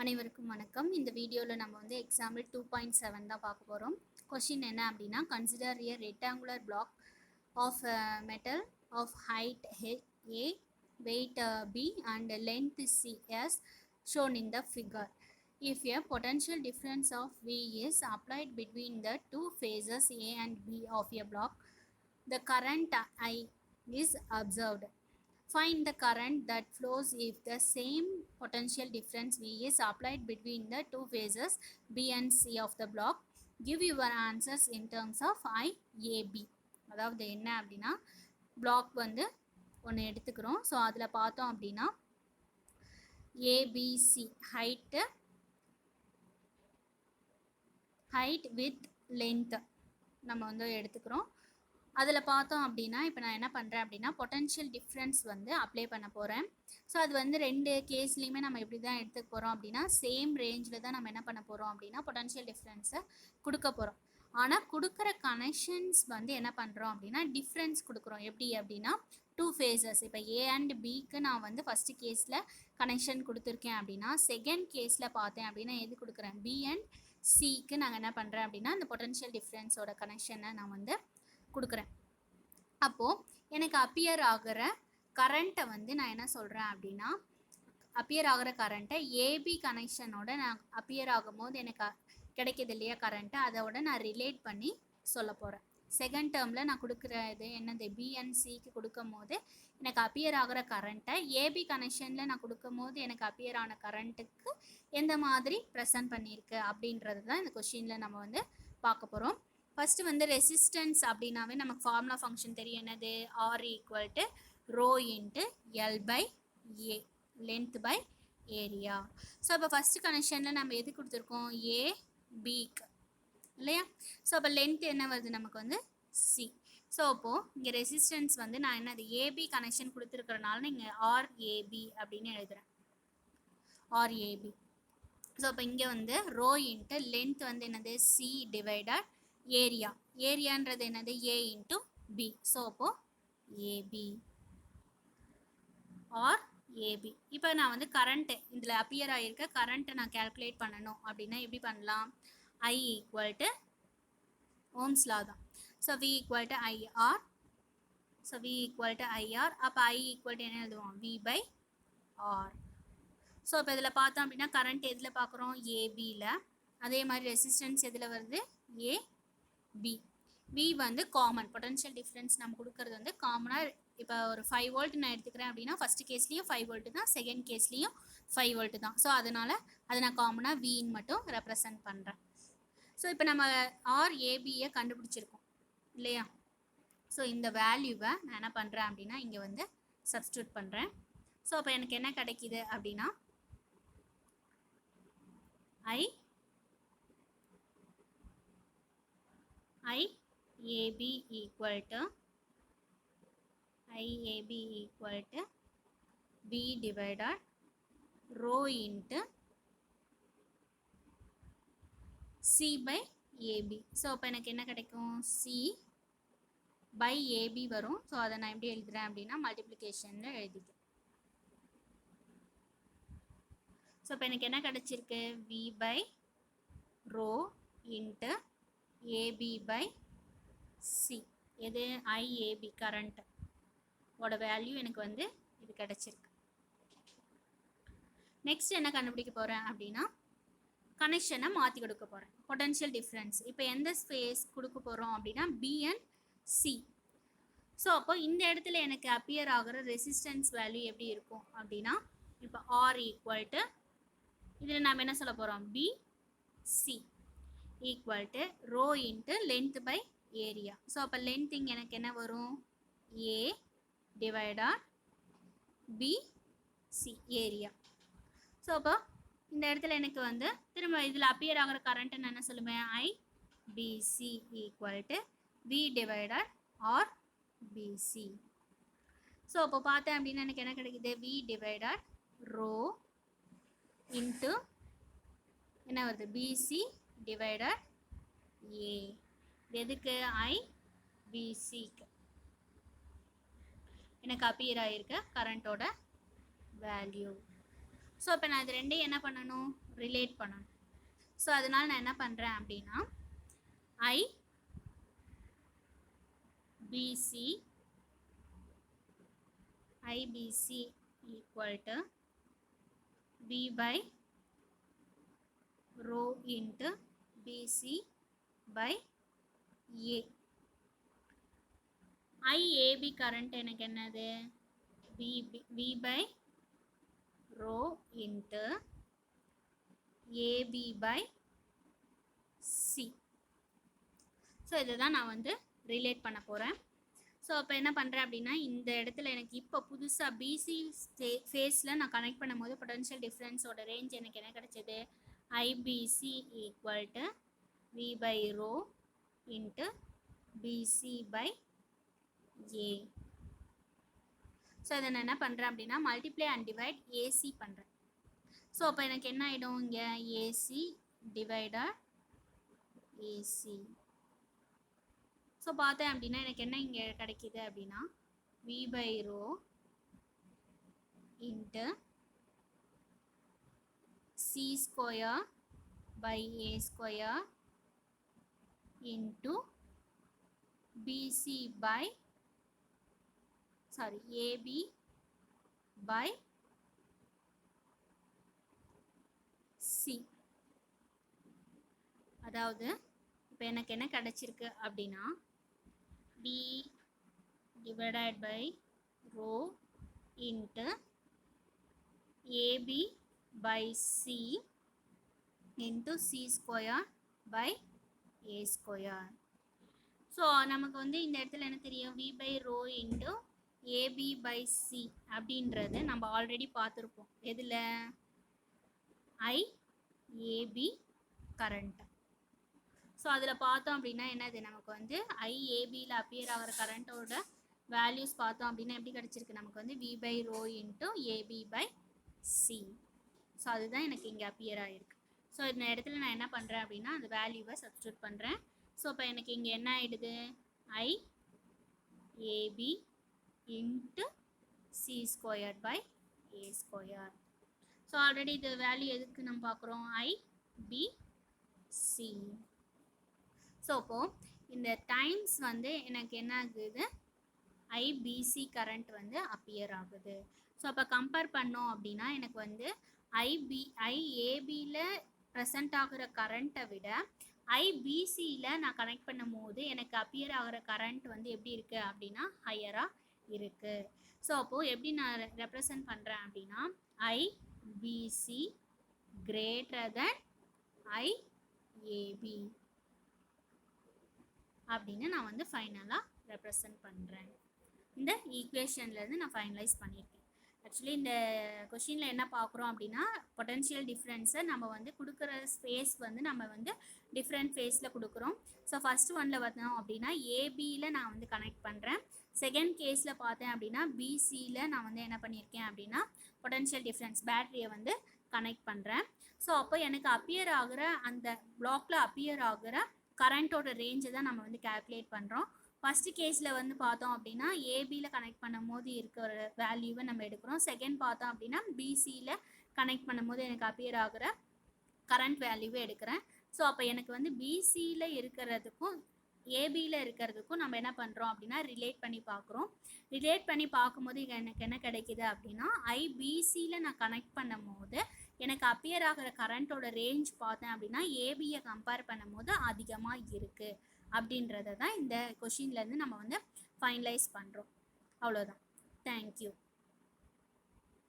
அனைவருக்கும் வணக்கம். இந்த வீடியோவில் நம்ம வந்து எக்ஸாம்பிள் 2.7 தான் பார்க்க போகிறோம். கொஷின் என்ன அப்படின்னா, consider a rectangular block of metal of height a, weight b and length c as shown in the figure. If a potential difference of v is applied between the two faces a and b of a block, the current I is observed. Find the current that flows if the same potential difference V is applied between the two phases B and C of the block. Give your answers in terms of I, A, B. அதாவது என்ன அப்படின்னா, black வந்து ஒன்று எடுத்துக்கிறோம். So அதில் பார்த்தோம் அப்படின்னா ABC height with length நம்ம வந்து எடுத்துக்கிறோம். அதில் பார்த்தோம் அப்படின்னா, இப்போ நான் என்ன பண்ணுறேன் அப்படின்னா, பொட்டன்ஷியல் டிஃப்ரென்ஸ் வந்து அப்ளை பண்ண போகிறேன். ஸோ அது வந்து ரெண்டு கேஸ்லேயுமே நம்ம எப்படி தான் எடுத்துக்க போகிறோம் அப்படின்னா, சேம் ரேஞ்சில் தான் நம்ம என்ன பண்ண போகிறோம் அப்படின்னா பொட்டன்ஷியல் டிஃப்ரென்ஸை கொடுக்க போகிறோம். ஆனால் கொடுக்குற கனெக்ஷன்ஸ் வந்து என்ன பண்ணுறோம் அப்படின்னா, டிஃப்ரென்ஸ் கொடுக்குறோம். எப்படி அப்படின்னா, டூ ஃபேஸஸ். இப்போ ஏ அண்ட் பிக்கு நான் வந்து ஃபஸ்ட்டு கேஸில் கனெக்ஷன் கொடுத்துருக்கேன் அப்படின்னா, செகண்ட் கேஸில் பார்த்தேன் அப்படின்னா எது கொடுக்குறேன், பி அண்ட் சிக்கு நாங்கள் என்ன பண்ணுறேன் அப்படின்னா, அந்த பொட்டன்ஷியல் டிஃப்ரென்ஸோட கனெக்ஷனை நான் வந்து கொடுக்குறேன். அப்போது எனக்கு அப்பியர் ஆகிற கரண்ட்டை வந்து நான் என்ன சொல்கிறேன் அப்படின்னா, அப்பியர் ஆகிற கரண்ட்டை ஏபி கனெக்ஷனோட நான் அப்பியர் ஆகும்போது எனக்கு கிடைக்கிது இல்லையா கரண்ட்டு, அதோட நான் ரிலேட் பண்ணி சொல்ல போகிறேன். செகண்ட் டேர்மில் நான் கொடுக்குற இது என்னது, பி அண்ட் சிக்கு கொடுக்கும் போது எனக்கு அப்பியர் ஆகிற கரண்ட்டை ஏபி கனெக்ஷனில் நான் கொடுக்கும் போது எனக்கு அப்பியர் ஆன கரண்ட்டுக்கு எந்த மாதிரி ப்ரெசன்ட் பண்ணியிருக்கு அப்படின்றது தான் இந்த கொஷினில் நம்ம வந்து பார்க்க போகிறோம். ஃபஸ்ட்டு வந்து ரெசிஸ்டன்ஸ் அப்படின்னாவே நமக்கு ஃபார்முலா ஃபங்க்ஷன் தெரியும். என்னது, R equal to rho into L by A, length by area. So இப்போ ஃபஸ்ட்டு கனெக்ஷனில் நம்ம எது கொடுத்துருக்கோம், ஏ பிக்கு இல்லையா. ஸோ அப்போ லென்த் என்ன வருது நமக்கு வந்து சி. ஸோ அப்போது இங்கே ரெசிஸ்டன்ஸ் வந்து நான் என்னது ஏபி கனெக்ஷன் கொடுத்துருக்கறனால நீங்கள் ஆர்ஏபி அப்படின்னு எழுதுகிறேன், ஆர்ஏபி. ஸோ இப்போ இங்கே வந்து ரோ இன்ட்டு லென்த் வந்து என்னது சி டிவைடட் ஏரியா. ஏரியான்றது என்னது ஏ இன்ட்டு பி. ஸோ அப்போது ஏபி ஆர் ஏபி. இப்போ நான் வந்து கரண்ட்டு இதில் அப்பியர் ஆகியிருக்க கரண்ட்டை நான் கேல்குலேட் பண்ணணும் அப்படின்னா எப்படி பண்ணலாம், I equal to Ohm's law தான். So V equal to IR. So V equal to IR. அப்போ ஐ ஈக்குவல் டு என்ன எழுதுவோம், வி பை ஆர். ஸோ இப்போ இதில் பார்த்தோம் அப்படின்னா கரண்ட் எதில் பார்க்குறோம், ஏபியில். அதே மாதிரி ரெசிஸ்டன்ஸ் எதில் வருது, ஏபி. வி வந்து காமன், பொட்டன்ஷியல் டிஃப்ரென்ஸ் நம்ம கொடுக்கறது வந்து காமனாக. இப்போ ஒரு 5 வோல்ட் நான் எடுத்துக்கிறேன் அப்படின்னா ஃபஸ்ட்டு கேஸ்லேயும் 5 வோல்ட்டு தான், செகண்ட் கேஸ்லேயும் 5 வோல்ட்டு தான். ஸோ அதனால் அதை நான் காமனாக வின்னு மட்டும் ரெப்ரசன்ட் பண்ணுறேன். ஸோ இப்போ நம்ம ஆர்ஏபியை கண்டுபிடிச்சிருக்கோம் இல்லையா. ஸோ இந்த வேல்யூவை நான் என்ன பண்ணுறேன் அப்படின்னா இங்கே வந்து சப்ஸ்டியூட் பண்ணுறேன். ஸோ அப்போ எனக்கு என்ன கிடைக்கிது அப்படின்னா, IAB equal to B divided rho into C by AB. So அப்போ எனக்கு என்ன கிடைக்கும், C by AB வரும். ஸோ அதை நான் எப்படி எழுதுகிறேன் அப்படின்னா மல்டிப்ளிகேஷனில் எழுதிக்கிறேன். ஸோ இப்போ எனக்கு என்ன கிடச்சிருக்கு, V by rho into AB by C. எது, IAB கரண்ட் ஓட வேல்யூ எனக்கு வந்து இது கிடச்சிருக்கு. நெக்ஸ்ட் என்ன கண்டுபிடிக்க போகிறேன் அப்படின்னா, கனெக்ஷனை மாற்றி கொடுக்க போகிறேன். பொட்டன்ஷியல் டிஃப்ரென்ஸ் இப்போ எந்த ஸ்பேஸ் கொடுக்க போகிறோம் அப்படின்னா பி அண்ட் சி. ஸோ அப்போ இந்த இடத்துல எனக்கு அப்பியர் ஆகிற ரெசிஸ்டன்ஸ் வேல்யூ எப்படி இருக்கும் அப்படின்னா, இப்போ ஆர் ஈக்குவல் டு இதில் நாம் என்ன சொல்ல போகிறோம், P C equal to rho into length by area. So அப்போ length இங்கே எனக்கு என்ன வரும், A divided BC area. So அப்போ இந்த இடத்துல எனக்கு வந்து திரும்ப இதில் அப்பியர் ஆகிற கரண்ட்டு நான் என்ன சொல்லுவேன், IBC equal to B divided RBC. So அப்போ பார்த்தேன் அப்படின்னா எனக்கு என்ன கிடைக்குது, V divided rho into என்ன வருது, BC divided A. எதுக்கு, IBCக்கு எனக்கு அப்பியர் ஆகிருக்க கரண்ட்டோட வேல்யூ. ஸோ இப்போ நான் இது ரெண்டையும் என்ன பண்ணணும், ரிலேட் பண்ணணும். ஸோ அதனால் நான் என்ன பண்ணுறேன் அப்படின்னா IBC equal to B by rho into BC by A. IAB current எனக்கு என்னது, B by rho into AB by C. So இதை தான் நான் வந்து ரிலேட் பண்ண போகிறேன். ஸோ அப்போ என்ன பண்ணுறேன் அப்படின்னா, இந்த இடத்துல எனக்கு இப்போ புதுசாக பிசி ஃபேஸில் நான் கனெக்ட் பண்ணும்போது பொட்டன்ஷியல் டிஃப்ரென்ஸோட ரேஞ்ச் எனக்கு என்ன கிடச்சிது, IBC equal to V by rho into BC by A. So இதை நான் என்ன பண்ணுறேன் அப்படின்னா மல்டிப்ளை அண்ட் டிவைட் AC பண்ணுறேன். ஸோ அப்போ எனக்கு என்ன ஆகிடும், இங்கே AC டிவைடட் AC. ஸோ பார்த்தேன் அப்படின்னா எனக்கு என்ன இங்கே கிடைக்கிது அப்படின்னா V by rho into C square by A square into BC by AB by C. அதாவது இப்போ எனக்கு என்ன கிடைச்சிருக்கு அப்படின்னா B divided by rho into AB by C into C square by A square. So நமக்கு வந்து இந்த இடத்துல என்ன தெரியும், V by rho into AB by C அப்படின்றது நம்ம ஆல்ரெடி பார்த்துருப்போம். எதில், IAB கரண்ட். ஸோ அதில் பார்த்தோம் அப்படின்னா என்னது, நமக்கு வந்து IABயில் அப்பியர் ஆகிற கரண்ட்டோட வேல்யூஸ் பார்த்தோம் அப்படின்னா எப்படி கிடச்சிருக்கு, நமக்கு வந்து V by rho into AB by C. So அதுதான் எனக்கு இங்கே அப்பியர் ஆகிருக்கு. ஸோ இந்த இடத்துல நான் என்ன பண்ணுறேன் அப்படின்னா அந்த வேல்யூவை சப்ஸ்டியூட் பண்ணுறேன். ஸோ இப்போ எனக்கு இங்கே என்ன ஆகிடுது, IAB into C squared by A square. So already இது வேல்யூ எதுக்கு நம்ம பார்க்குறோம், IBC. ஸோ இப்போது இந்த டைம்ஸ் வந்து எனக்கு என்ன ஆகுது, IBC கரண்ட் வந்து அப்பியர் ஆகுது. ஸோ அப்போ கம்பேர் பண்ணோம் அப்படின்னா எனக்கு வந்து IABயில் ப்ரெசண்ட் ஆகிற கரண்ட்டை விட IBCயில் நான் கனெக்ட் பண்ணும் போது எனக்கு அப்பியர் ஆகிற கரண்ட் வந்து எப்படி இருக்குது அப்படின்னா ஹையராக இருக்குது. ஸோ அப்போது எப்படி நான் ரெப்ரசன்ட் பண்ணுறேன் அப்படின்னா IBC கிரேட்டர் தென் IAB அப்படின்னு நான் வந்து ஃபைனலாக ரெப்ரசன்ட் பண்ணுறேன். இந்த ஈக்குவேஷன்லேருந்து நான் ஃபைனலைஸ் பண்ணியிருக்கேன். ஆக்சுவலி இந்த கொஷினில் என்ன பார்க்குறோம் அப்படின்னா பொட்டன்ஷியல் டிஃப்ரென்ஸை நம்ம வந்து கொடுக்குற ஸ்பேஸ் வந்து நம்ம வந்து டிஃப்ரெண்ட் ஃபேஸில் கொடுக்குறோம். ஸோ ஃபஸ்ட்டு ஒன்னில் பார்த்தோம் அப்படின்னா ஏபியில் நான் வந்து கனெக்ட் பண்ணுறேன். செகண்ட் கேஸில் பார்த்தேன் அப்படின்னா பிசியில் நான் வந்து என்ன பண்ணியிருக்கேன் அப்படின்னா பொட்டன்ஷியல் டிஃப்ரென்ஸ் பேட்டரியை வந்து கனெக்ட் பண்ணுறேன். ஸோ அப்போ எனக்கு அப்பியர் ஆகிற அந்த பிளாக்கில் அப்பியர் ஆகிற கரண்ட்டோட ரேஞ்சை தான் நம்ம வந்து கேல்குலேட் பண்ணுறோம். ஃபஸ்ட்டு கேஸில் வந்து பார்த்தோம் அப்படின்னா ஏபியில் கனெக்ட் பண்ணும் போது இருக்கிற வேல்யூவை நம்ம எடுக்கிறோம். செகண்ட் பார்த்தோம் அப்படின்னா பிசியில் கனெக்ட் பண்ணும்போது எனக்கு அப்பியர் ஆகிற கரண்ட் வேல்யூவை எடுக்கிறேன். ஸோ அப்போ எனக்கு வந்து பிசியில் இருக்கிறதுக்கும் ஏபியில் இருக்கிறதுக்கும் நம்ம என்ன பண்ணுறோம் அப்படின்னா ரிலேட் பண்ணி பார்க்குறோம். ரிலேட் பண்ணி பார்க்கும்போது எனக்கு என்ன கிடைக்கிது அப்படின்னா ஐபிசியில் நான் கனெக்ட் பண்ணும் போது எனக்கு அப்பியர் ஆகிற கரண்ட்டோட ரேஞ்ச் பார்த்தேன் அப்படின்னா ஏபியை கம்பேர் பண்ணும் போது அதிகமாக இருக்குது அப்படின்றத தான் இந்த கொஷின்லேருந்து நம்ம வந்து ஃபைனலைஸ் பண்ணுறோம். அவ்வளோதான். தேங்க்யூ.